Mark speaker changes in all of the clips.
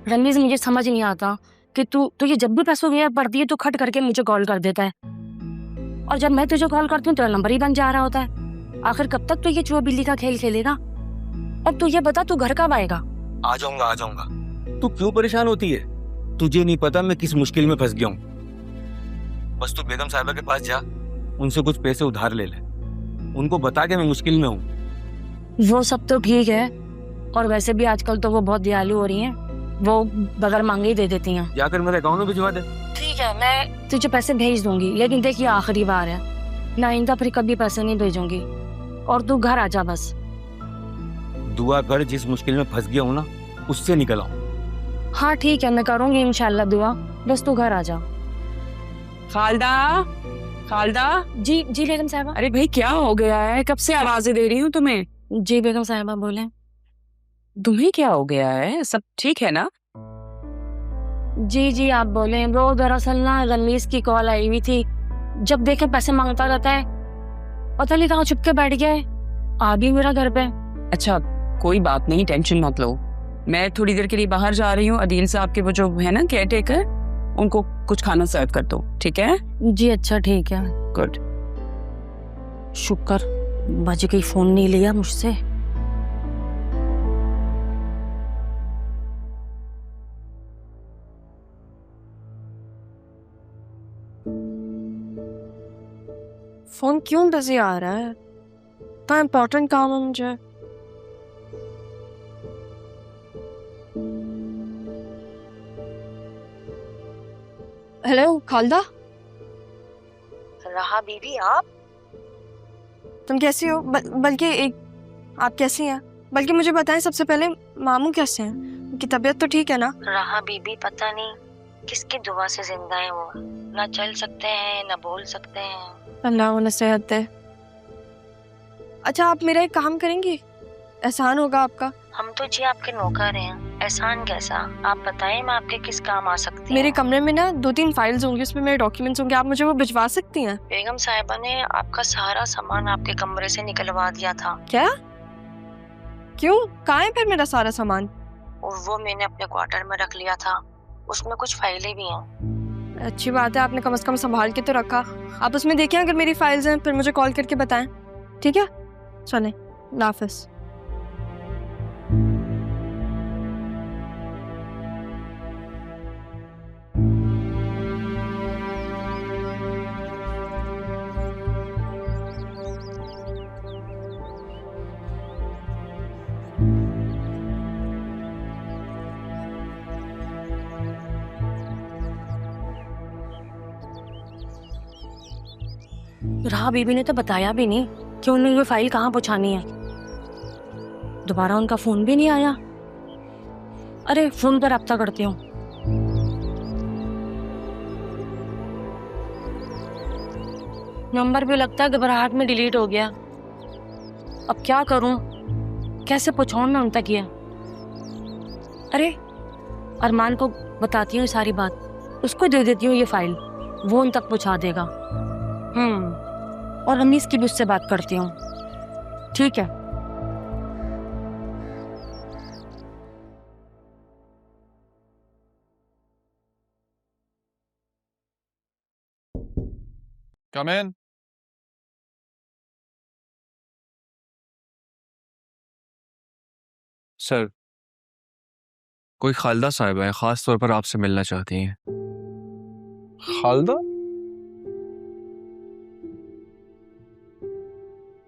Speaker 1: रणवीर, मुझे समझ नहीं आता कि तू ये जब भी पैसों की पड़ती है तो खट करके मुझे कॉल कर देता है, और जब मैं तुझे कॉल करती हूँ तेरा नंबर ही बंद जा रहा होता है। आखिर कब तक तो ये चूहा बिल्ली का खेल खेलेगा? अब तू ये बता, तू घर कब आएगा?
Speaker 2: आ जाऊंगा। तू क्यों परेशान होती है? तुझे नहीं पता मैं किस मुश्किल में फंस गया हूँ। बस तू बेगम साहिबा के पास जा, उनसे कुछ पैसे उधार ले ले, उनको बता के मैं मुश्किल में हूँ।
Speaker 1: वो सब तो ठीक है, और वैसे भी आजकल तो वो बहुत दयालु हो रही हैं, वो बगैर मांगे ही दे देती हैं।
Speaker 2: जाकर मेरे अकाउंट में भिजवा दे।
Speaker 1: ठीक है, मैं तुझे पैसे भेज दूंगी, लेकिन देखिए आखिरी बार है ना, आइंदा फिर कभी पैसे नहीं भेजूंगी, और तू घर आ जा बस।
Speaker 2: दुआ कर जिस मुश्किल में फंस गया हूँ ना, उससे निकल आऊं।
Speaker 1: हाँ ठीक है, मैं करूंगी इंशाल्लाह दुआ, बस तू घर आ जा।
Speaker 3: खालदा।
Speaker 1: जी बेगम साहिबा।
Speaker 3: अरे भाई क्या हो गया है? कब से आवाजें दे रही हूँ तुम्हें।
Speaker 1: जी बेगम साहिबा बोले।
Speaker 3: तुम्हें क्या हो गया है? सब ठीक है ना?
Speaker 1: जी आप बोले। वो दरअसल ना रणवीर की कॉल आई हुई थी, जब देखे पैसे मांगता रहता है, पता नहीं कहाँ छुप के बैठ गया है, आ भी मेरा घर पे।
Speaker 3: अच्छा कोई बात नहीं, टेंशन मत लो। मैं थोड़ी देर के लिए बाहर जा रही हूँ, अदील साहब के वो जो है ना केयर टेकर, उनको कुछ खाना सर्व कर दो, ठीक है?
Speaker 1: जी अच्छा ठीक है।
Speaker 3: गुड।
Speaker 1: शुक्र बाजी कहीं फोन नहीं लिया मुझसे।
Speaker 4: फोन क्यों बिजी आ रहा है? इतना इम्पोर्टेंट काम है मुझे। हेलो खालदा।
Speaker 1: रहा बीबी आप?
Speaker 4: तुम कैसी हो? बल्कि आप कैसी हैं? बल्कि मुझे बताएं सबसे पहले, मामू कैसे हैं? उनकी तबीयत तो ठीक है ना?
Speaker 1: रहा बीबी पता नहीं किसकी दुआ से जिंदा है, वो ना चल सकते हैं ना बोल सकते हैं।
Speaker 4: अल्लाह उन्हें सेहत दे। अच्छा आप मेरा एक काम करेंगी? एहसान होगा आपका।
Speaker 1: हम तो जी आपके नौकर हैं, एहसान कैसा? आप बताएं मैं आपके किस काम आ सकती हूँ?
Speaker 4: मेरे कमरे में ना 2-3 फाइल्स होंगी, उसमें मेरे डॉक्यूमेंट्स होंगे, आप मुझे वो भिजवा सकती हैं?
Speaker 1: बेगम साहिबा ने आपका सारा सामान आपके कमरे से निकलवा दिया था।
Speaker 4: क्या? क्यों? कहाँ है फिर मेरा सारा सामान?
Speaker 1: और वो मैंने अपने क्वार्टर में रख लिया था, उसमें कुछ फाइलें भी हैं।
Speaker 4: अच्छी बात है, आपने कम से कम संभाल के तो रखा। आप उसमें देखिए, अगर मेरी फाइल्स हैं फिर मुझे कॉल करके बताएं, ठीक है? चलें, अल्लाह हाफ़िज़।
Speaker 1: रहा बीबी ने तो बताया भी नहीं कि उन्हें ये फाइल कहाँ पहुँचानी है। दोबारा उनका फोन भी नहीं आया। अरे फोन पर रब्ता करती हूँ। नंबर भी लगता है घबराहट में डिलीट हो गया। अब क्या करूं, कैसे पहुंचाऊं मैं उन तक ये? अरे अरमान को बताती हूँ सारी बात, उसको दे देती हूँ ये फाइल, वो उन तक पहुंचा देगा। और रमीज की भी उससे बात करती हूँ, ठीक है?
Speaker 5: Come in.
Speaker 6: सर, कोई खालदा साहिबा है, खास तौर पर आपसे मिलना चाहती हैं।
Speaker 5: खालदा?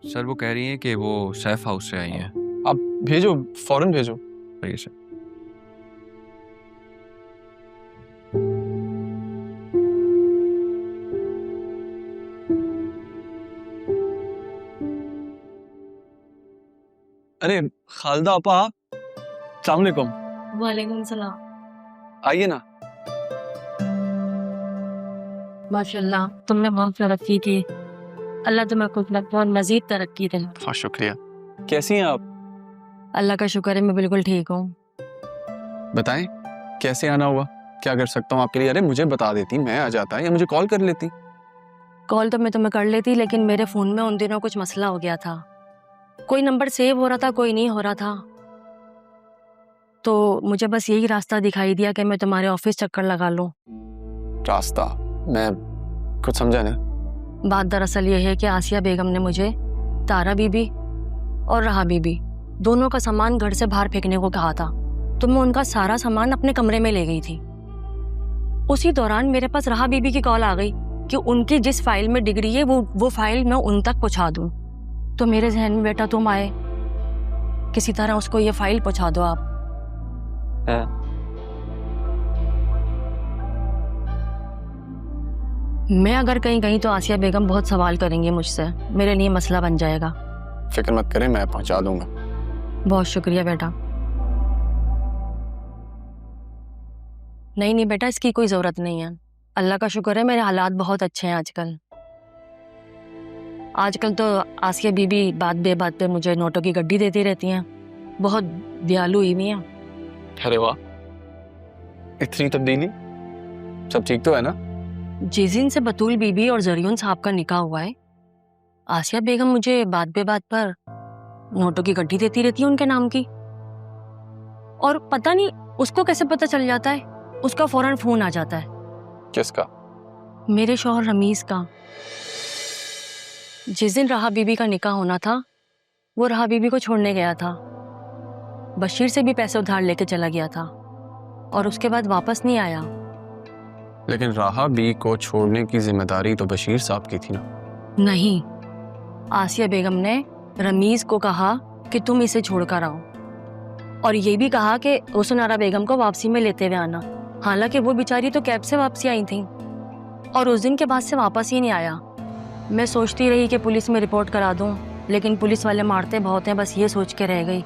Speaker 6: सर वो कह रही हैं कि वो सैफ हाउस से आई हैं।
Speaker 5: आप भेजो, फौरन भेजो।
Speaker 6: सही सर।
Speaker 5: अरे खालदा आपा, अस्सलाम वालेकुम।
Speaker 1: वालेकुम सलाम।
Speaker 5: आइए ना।
Speaker 1: माशाल्लाह तुमने बहुत तरक्की की, अल्लाह तुम्हें कुछ बहुत मजीद तरक्की दे।
Speaker 6: बहुत शुक्रिया।
Speaker 5: कैसी हैं आप?
Speaker 1: अल्लाह का शुक्र है मैं बिल्कुल ठीक हूँ।
Speaker 5: बताएं कैसे आना हुआ, क्या कर सकता हूँ आपके लिए? अरे मुझे बता देती, मैं आ जाता, या मुझे कॉल कर लेती।
Speaker 1: कॉल तो मैं तुम्हें कर लेती, लेकिन मेरे फोन में उन दिनों कुछ मसला हो गया था, कोई नंबर सेव हो रहा था, कोई नहीं हो रहा था। तो मुझे बस यही रास्ता दिखाई दिया कि मैं तुम्हारे ऑफिस चक्कर लगा लूं।
Speaker 5: रास्ता? मैं कुछ समझा नहीं।
Speaker 1: बात दरअसल ये है कि आसिया बेगम ने मुझे तारा बीबी और राहा बीबी दोनों का सामान घर से बाहर फेंकने को कहा था, तो मैं उनका सारा सामान अपने कमरे में ले गई थी। उसी दौरान मेरे पास राहा बीबी की कॉल आ गई कि उनकी जिस फाइल में डिग्री है वो फाइल मैं उन तक पहुंचा दूं। तो मेरे जहन में बेटा तुम आए, किसी तरह उसको ये फाइल पहुंचा दो आप। मैं अगर कहीं गई तो आसिया बेगम बहुत सवाल करेंगी मुझसे, मेरे लिए मसला बन जाएगा।
Speaker 5: फिक्र मत करें, मैं पहुंचा दूंगा।
Speaker 1: बहुत शुक्रिया बेटा। नहीं बेटा, इसकी कोई ज़रूरत नहीं है। अल्लाह का शुक्र है मेरे हालात बहुत अच्छे हैं आजकल। आजकल तो आसिया बीबी बात बेबात पे मुझे नोटों की गड्डी देती रहती हैं, बहुत दयालु हुई हैं।
Speaker 5: अरे वाह, इतनी तब्दीली। सब ठीक तो है ना?
Speaker 1: जिस दिन से बतूल बीबी और जरियन साहब का निकाह हुआ है, आसिया बेगम मुझे बात बेबात पर नोटों की गड्डी देती रहती है उनके नाम की। और पता नहीं उसको कैसे पता चल जाता है, उसका फौरन फोन आ जाता है।
Speaker 5: किसका?
Speaker 1: मेरे शौहर रमीज का। जिस दिन राहा बीबी का निकाह होना था, वो राहा बीबी को छोड़ने गया था। बशीर से भी पैसे उधार लेके चला गया था और उसके बाद वापस नहीं आया।
Speaker 5: लेकिन राहा बी को छोड़ने की जिम्मेदारी तो बशीर साहब की थी ना?
Speaker 1: नहीं, आसिया बेगम ने रमीज को कहा कि तुम इसे छोड़कर आओ, और ये भी कहा कि रोसनारा बेगम को वापसी में लेते हुए आना। हालांकि वो बेचारी तो कैब से वापसी आई थी और उस दिन के बाद से वापस ही नहीं आया। मैं सोचती रही कि पुलिस में रिपोर्ट करा दूं, लेकिन पुलिस वाले मारते बहुत हैं, बस ये सोच के रह गई।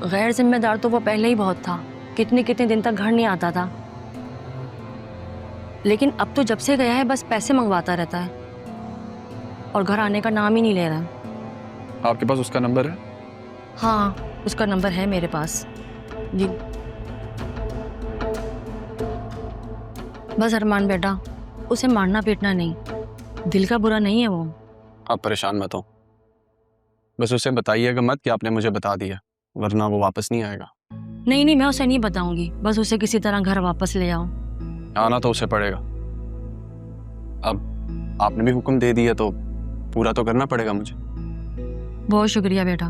Speaker 1: गैर जिम्मेदार तो वो पहले ही बहुत था, कितने कितने दिन तक घर नहीं आता था। लेकिन अब तो जब से गया है बस पैसे मंगवाता रहता है और घर आने का नाम ही नहीं ले रहा है।
Speaker 5: आपके पास उसका नंबर है?
Speaker 1: हाँ, उसका नंबर है मेरे पास जी। बस अरमान बेटा, उसे मारना पीटना नहीं, दिल का बुरा नहीं है वो।
Speaker 5: आप परेशान मत हो, बस उसे बताइएगा मत कि आपने मुझे बता दिया, वरना वो वापस नहीं आएगा।
Speaker 1: नहीं, मैं उसे नहीं बताऊंगी, बस उसे किसी तरह घर वापस ले आओ।
Speaker 5: आना तो उसे पड़ेगा। अब आपने भी हुक्म दे दिया तो पूरा तो करना पड़ेगा मुझे।
Speaker 1: बहुत शुक्रिया बेटा।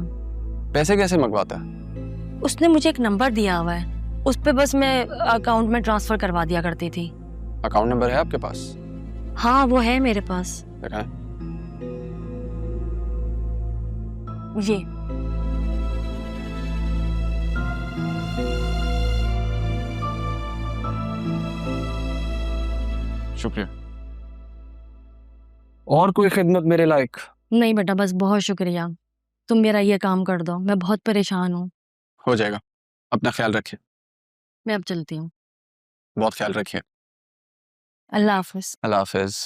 Speaker 5: पैसे कैसे मंगवाता है?
Speaker 1: उसने मुझे एक नंबर दिया हुआ है, उस पे बस मैं अकाउंट में ट्रांसफर करवा दिया करती थी।
Speaker 5: अकाउंट नंबर है आपके पास?
Speaker 1: हाँ, वो है मेरे पास।
Speaker 5: दिखाएं।
Speaker 1: ये
Speaker 5: शुक्रिया। और कोई खिदमत मेरे लायक?
Speaker 1: नहीं बेटा, बस बहुत शुक्रिया, तुम मेरा ये काम कर दो, मैं बहुत परेशान हूँ।
Speaker 5: हो जाएगा, अपना ख्याल रखिए।
Speaker 1: मैं अब चलती हूँ।
Speaker 5: बहुत ख्याल रखिए।
Speaker 1: अल्लाह हाफिज।
Speaker 5: अल्लाह हाफिज।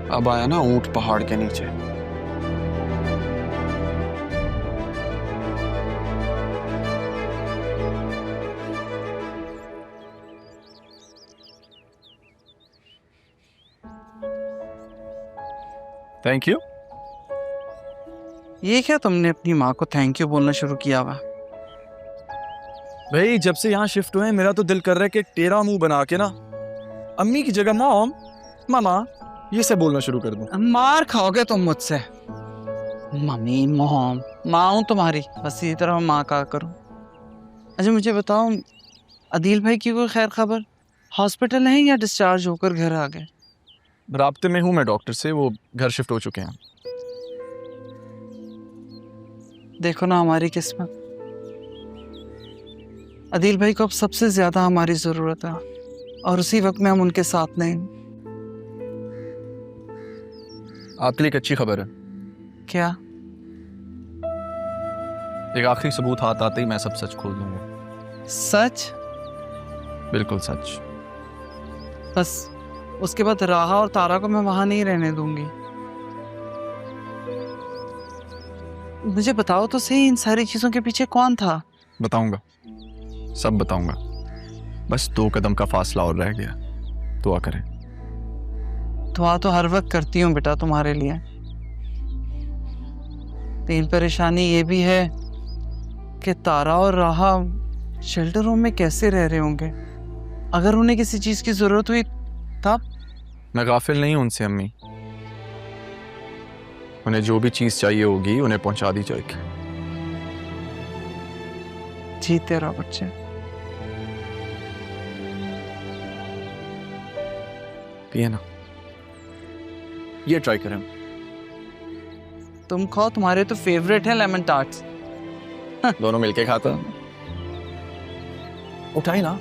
Speaker 5: अब आया ना ऊंट पहाड़ के नीचे।
Speaker 7: Thank you.
Speaker 8: ये क्या तुमने अपनी माँ को थैंक यू बोलना शुरू किया हुआ?
Speaker 7: भाई जब से यहाँ शिफ्ट हुए हैं मेरा तो दिल कर रहा है कि टेढ़ा मुंह बना के ना अम्मी की जगह मॉम, मामा ये सब बोलना शुरू कर दूं।
Speaker 8: मार खाओगे तुम मुझसे। मम्मी, मॉम, माँ हूँ तुम्हारी, बस इसी तरह माँ कहा करो। अच्छा मुझे बताओ, अदील भाई की कोई खैर खबर? हॉस्पिटल है या डिस्चार्ज होकर घर आ गए?
Speaker 7: राब्ते में हूँ मैं डॉक्टर से, वो घर शिफ्ट हो चुके हैं।
Speaker 8: देखो ना हमारी किस्मत, अदील भाई को अब सबसे ज्यादा हमारी जरूरत है और उसी वक्त में हम उनके साथ नहीं।
Speaker 7: आपके लिए एक अच्छी खबर है।
Speaker 8: क्या?
Speaker 7: एक आखिरी सबूत हाथ आते ही मैं सब सच खोल दूंगा।
Speaker 8: सच?
Speaker 7: बिल्कुल सच।
Speaker 8: बस उसके बाद राहा और तारा को मैं वहां नहीं रहने दूंगी। मुझे बताओ तो सही, इन सारी चीजों के पीछे कौन था?
Speaker 7: बताऊंगा, सब बताऊंगा।
Speaker 5: बस 2 कदम का फासला और रह गया। दुआ करें।
Speaker 8: दुआ तो हर वक्त करती हूँ बेटा तुम्हारे लिए। तीन परेशानी ये भी है कि तारा और राहा शेल्टर रूम में कैसे रह रहे होंगे। अगर उन्हें किसी चीज की जरूरत हुई तब?
Speaker 5: मैं गाफिल नहीं हूं उनसे अम्मी। उन्हें जो भी चीज चाहिए होगी उन्हें पहुंचा दी जाएगी।
Speaker 8: जीते रहो बच्चे।
Speaker 5: पिए ना,
Speaker 7: ये ट्राई करें।
Speaker 8: तुम खाओ, तुम्हारे तो फेवरेट है लेमन टार्ट्स।
Speaker 5: दोनों मिलके खाता।
Speaker 7: उठाई ना।